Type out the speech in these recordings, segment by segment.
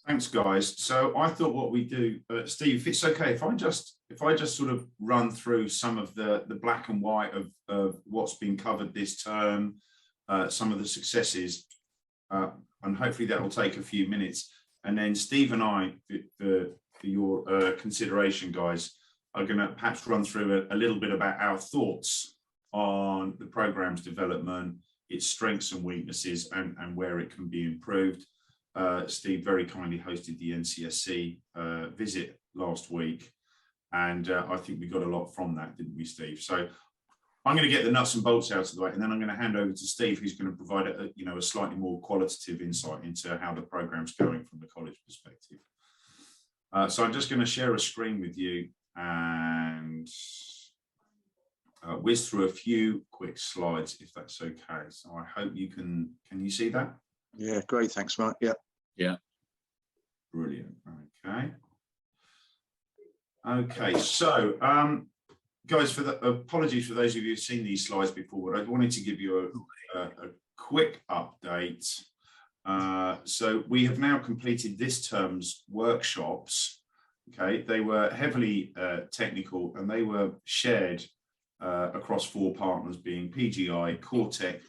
Thanks, guys. So I thought what we do, Steve, if it's okay, if I just sort of run through some of the black and white of what's been covered this term, some of the successes, and hopefully that will take a few minutes. And then Steve and I, for your consideration, guys, are going to perhaps run through a little bit about our thoughts on the programme's development, its strengths and weaknesses, and where it can be improved. Steve very kindly hosted the NCSC visit last week, and I think we got a lot from that, didn't we, Steve? So I'm going to get the nuts and bolts out of the way, and then I'm going to hand over to Steve, who's going to provide a slightly more qualitative insight into how the programme's going from the college perspective. So I'm just going to share a screen with you and whiz through a few quick slides, if that's okay. So I hope you can you see that? Yeah, great. Thanks, Mark. Yeah. Yeah. Brilliant. Okay. Okay. So, guys, apologies for those of you who've seen these slides before, but I wanted to give you a quick update. So we have now completed this term's workshops. Okay, they were heavily technical, and they were shared across 4 partners, being PGI, Cortec,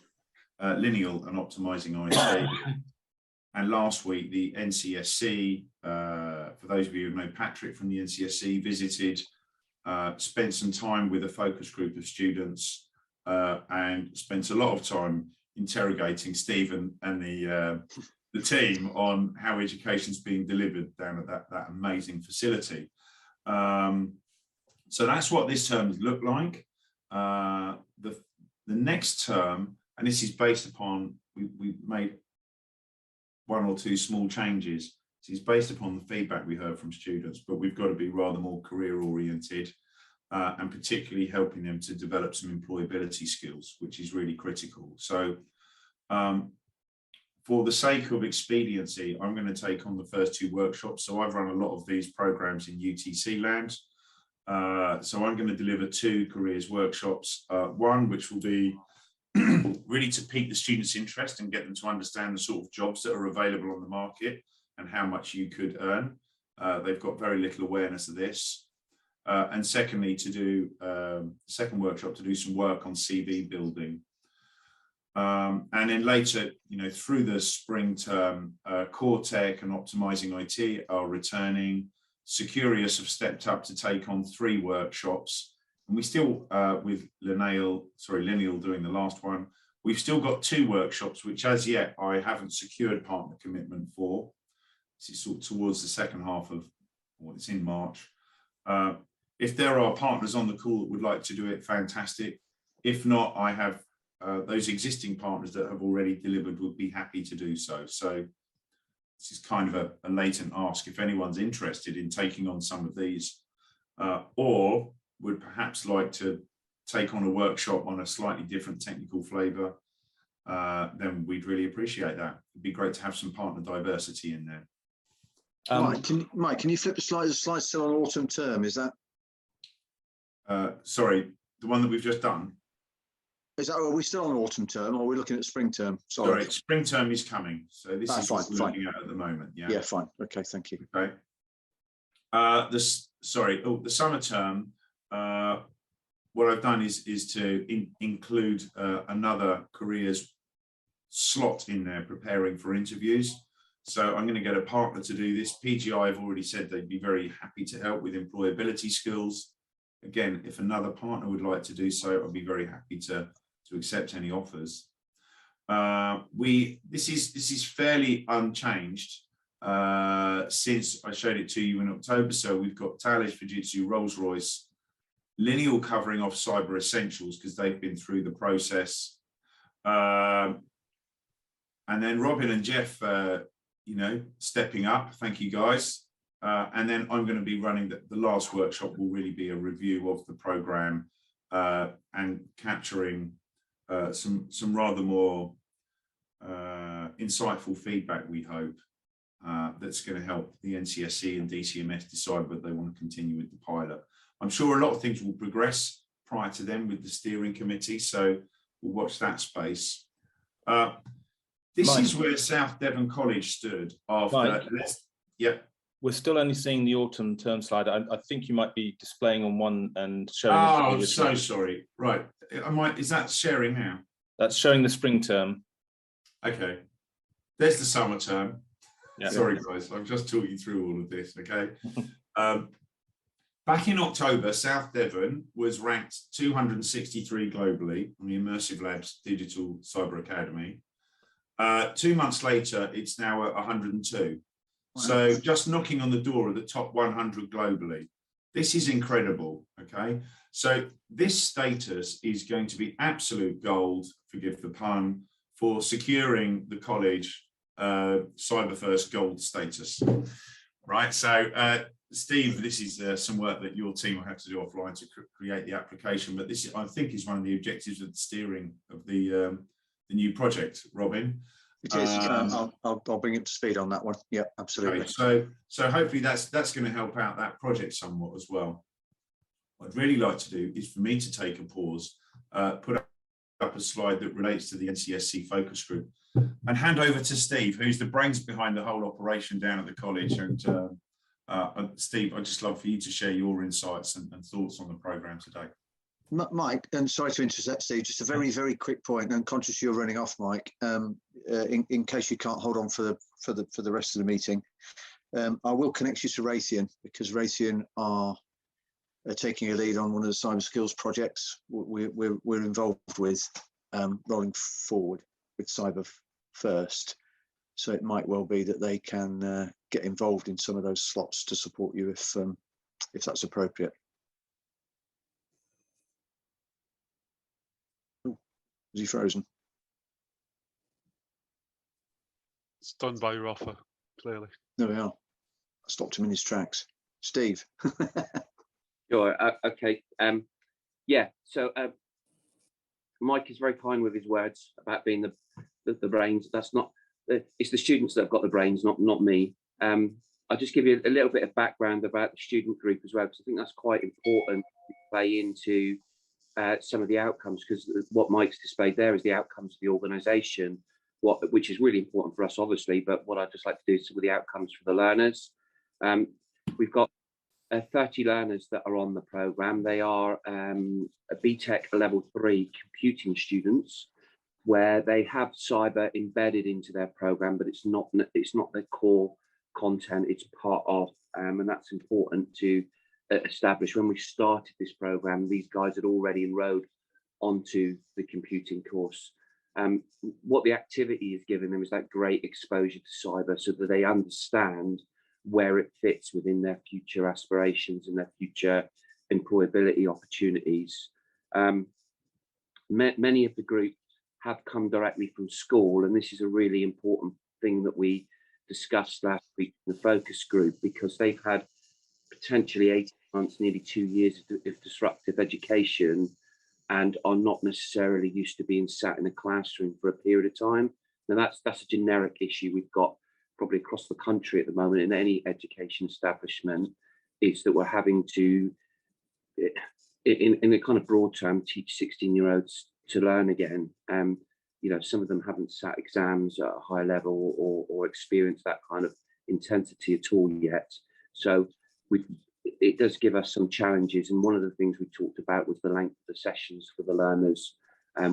Lineal, and Optimizing IT. And last week, the NCSC, for those of you who know Patrick from the NCSC, visited, spent some time with a focus group of students, and spent a lot of time interrogating Stephen and the team on how education's being delivered down at that amazing facility. So that's what this term looked like. The next term, and this is based upon, we've made 1 or 2 small changes. This is based upon the feedback we heard from students, but we've got to be rather more career oriented, and particularly helping them to develop some employability skills, which is really critical. So for the sake of expediency, I'm going to take on the first 2 workshops. So I've run a lot of these programs in UTC land. So I'm going to deliver 2 careers workshops, one which will be really to pique the students' interest and get them to understand the sort of jobs that are available on the market and how much you could earn. They've got very little awareness of this. And secondly, to do second workshop, to do some work on CV building. And then later, through the spring term, Cortec and Optimizing IT are returning. Securious have stepped up to take on 3 workshops. And we still, with Lineal doing the last one, we've still got 2 workshops, which as yet I haven't secured partner commitment for. This is sort of towards the second half of, well, it's in March. If there are partners on the call that would like to do it, fantastic. If not, I have those existing partners that have already delivered would be happy to do so. So this is kind of a latent ask. If anyone's interested in taking on some of these, or would perhaps like to take on a workshop on a slightly different technical flavour, then we'd really appreciate that. It'd be great to have some partner diversity in there. Mike, can you flip the slide? The slide's still on autumn term, is that? Sorry, the one that we've just done? Are we still on autumn term, or are we looking at spring term? Sorry, spring term is coming. So this is what we're looking at the moment. Yeah. Yeah, fine. Okay, thank you. Okay. The summer term, what I've done is to include another careers slot in there, preparing for interviews. So I'm going to get a partner to do this. PGI have already said they'd be very happy to help with employability skills. Again, if another partner would like to do so, I'd be very happy to accept any offers. This is fairly unchanged since I showed it to you in October. So we've got Thales, Fujitsu, Rolls-Royce, Lineal covering off cyber essentials because they've been through the process, and then Robin and Jeff, stepping up. Thank you, guys. And then I'm going to be running the last workshop. Will really be a review of the program and capturing some rather more insightful feedback, we hope, that's going to help the NCSC and DCMS decide whether they want to continue with the pilot. I'm sure a lot of things will progress prior to then with the steering committee, so we'll watch that space. This is where South Devon College stood after. Yep. We're still only seeing the autumn term slide. I think you might be displaying on one and showing. Oh, I'm so sorry. Right. Is that sharing now? That's showing the spring term. Okay. There's the summer term. Yeah. Sorry, guys. I've just talked you through all of this. Okay. Back in October, South Devon was ranked 263 globally on the Immersive Labs Digital Cyber Academy. 2 months later, it's now at 102. Wow. So just knocking on the door of the top 100 globally. This is incredible, okay? So this status is going to be absolute gold, forgive the pun, for securing the college Cyber First Gold status, right? So Steve, this is some work that your team will have to do offline to create the application, but this, I think, is one of the objectives of the steering of the new project, Robin. It is. I'll bring it to speed on that one. Yeah, absolutely. Okay, so hopefully that's going to help out that project somewhat as well. What I'd really like to do is for me to take a pause, put up a slide that relates to the NCSC focus group, and hand over to Steve, who's the brains behind the whole operation down at the college. And Steve, I'd just love for you to share your insights and thoughts on the programme today. Mike, and sorry to intercept, Steve, just a very, very quick point, and conscious you're running off, Mike, in case you can't hold on for the rest of the meeting, I will connect you to Raytheon, because Raytheon are taking a lead on one of the cyber skills projects we're involved with, rolling forward with Cyber First. So it might well be that they can get involved in some of those slots to support you if that's appropriate. Is he frozen? It's done by Rafa, clearly. There we are. I stopped him in his tracks. Steve. Sure. Okay. Yeah. So Mike is very kind with his words about being the brains. That's not. It's the students that have got the brains, not me. I'll just give you a little bit of background about the student group as well, because I think that's quite important to play into some of the outcomes, because what Mike's displayed there is the outcomes of the organisation, which is really important for us, obviously, but what I'd just like to do is some of the outcomes for the learners. We've got 30 learners that are on the programme. They are a BTEC level 3 computing students, where they have cyber embedded into their programme, but it's not their core content, it's part of, and that's important to establish. When we started this programme, these guys had already enrolled onto the computing course. What the activity is giving them is that great exposure to cyber, so that they understand where it fits within their future aspirations and their future employability opportunities. Many of the group have come directly from school, and this is a really important thing that we discussed last week in the focus group, because they've had potentially 18 months, nearly 2 years of disruptive education, and are not necessarily used to being sat in a classroom for a period of time. Now that's a generic issue we've got probably across the country at the moment in any education establishment, is that we're having to, in a kind of broad term, teach 16-year-olds to learn again. You know, some of them haven't sat exams at a high level or experienced that kind of intensity at all yet. So it does give us some challenges. And one of the things we talked about was the length of the sessions for the learners,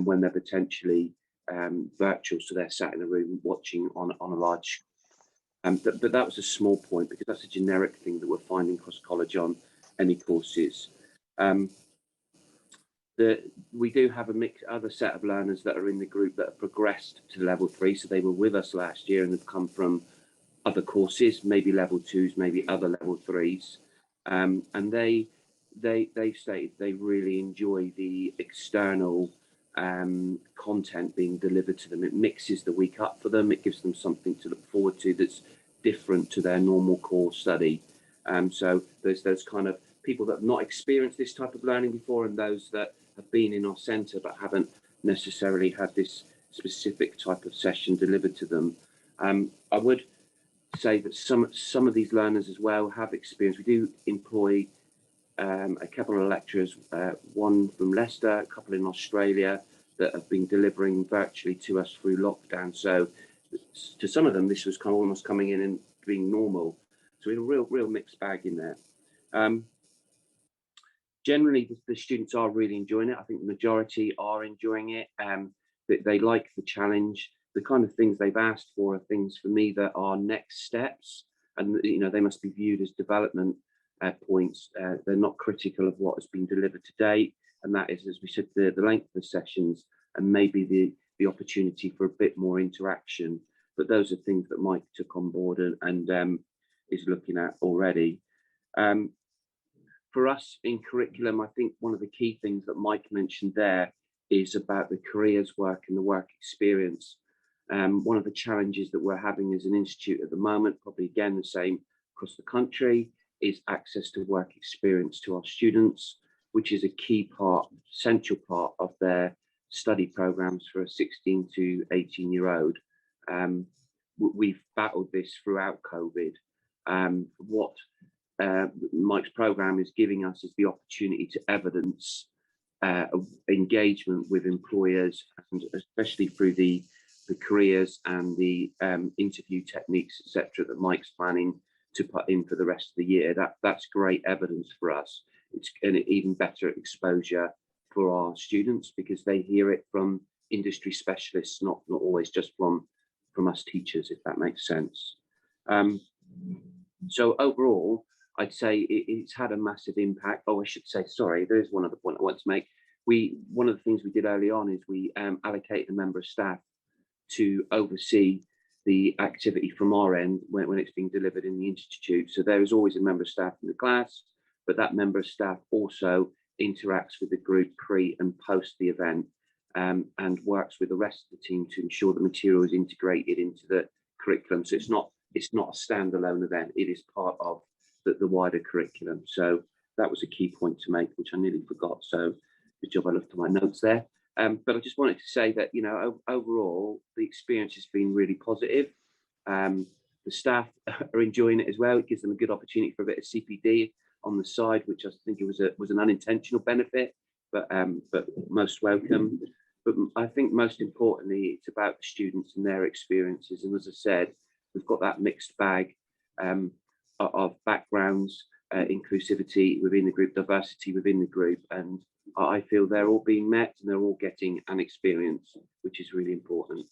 when they're potentially virtual, so they're sat in a room watching on a large. But that was a small point, because that's a generic thing that we're finding across college on any courses. We do have other set of learners that are in the group that have progressed to level 3. So they were with us last year and have come from other courses, maybe level 2s, maybe other level 3s. And they stated they really enjoy the external content being delivered to them. It mixes the week up for them. It gives them something to look forward to that's different to their normal core study. So there's those kind of people that have not experienced this type of learning before, and those that have been in our centre but haven't necessarily had this specific type of session delivered to them. I would say that some of these learners as well have experience. We do employ a couple of lecturers, one from Leicester, a couple in Australia, that have been delivering virtually to us through lockdown. So to some of them, this was kind of almost coming in and being normal. So a real mixed bag in there. Generally, the students are really enjoying it. I think the majority are enjoying it. They like the challenge. The kind of things they've asked for are things for me that are next steps, and they must be viewed as development points. They're not critical of what has been delivered to date, and that is, as we said, the length of the sessions and maybe the opportunity for a bit more interaction. But those are things that Mike took on board and is looking at already. For us in curriculum, I think one of the key things that Mike mentioned there is about the careers work and the work experience. One of the challenges that we're having as an institute at the moment, probably again the same across the country, is access to work experience to our students, which is a key part, central part of their study programs for a 16 to 18-year-old. We've battled this throughout COVID. What Mike's program is giving us is the opportunity to evidence engagement with employers, and especially through the careers and the interview techniques, etc., that Mike's planning to put in for the rest of the year. That's great evidence for us. It's an even better exposure for our students because they hear it from industry specialists, not always just from us teachers, if that makes sense. So overall, I'd say it's had a massive impact. Oh, I should say, sorry, there's one other point I want to make. One of the things we did early on is we allocated a member of staff to oversee the activity from our end when it's being delivered in the institute. So there is always a member of staff in the class, but that member of staff also interacts with the group pre and post the event, and works with the rest of the team to ensure the material is integrated into the curriculum. So it's not a standalone event, it is part of the wider curriculum. So that was a key point to make, which I nearly forgot. So good job I looked at my notes there. But I just wanted to say that, overall, the experience has been really positive. The staff are enjoying it as well. It gives them a good opportunity for a bit of CPD on the side, which I think it was an unintentional benefit, but most welcome. But I think most importantly, it's about the students and their experiences. And as I said, we've got that mixed bag of backgrounds, inclusivity within the group, diversity within the group, and I feel they're all being met and they're all getting an experience, which is really important.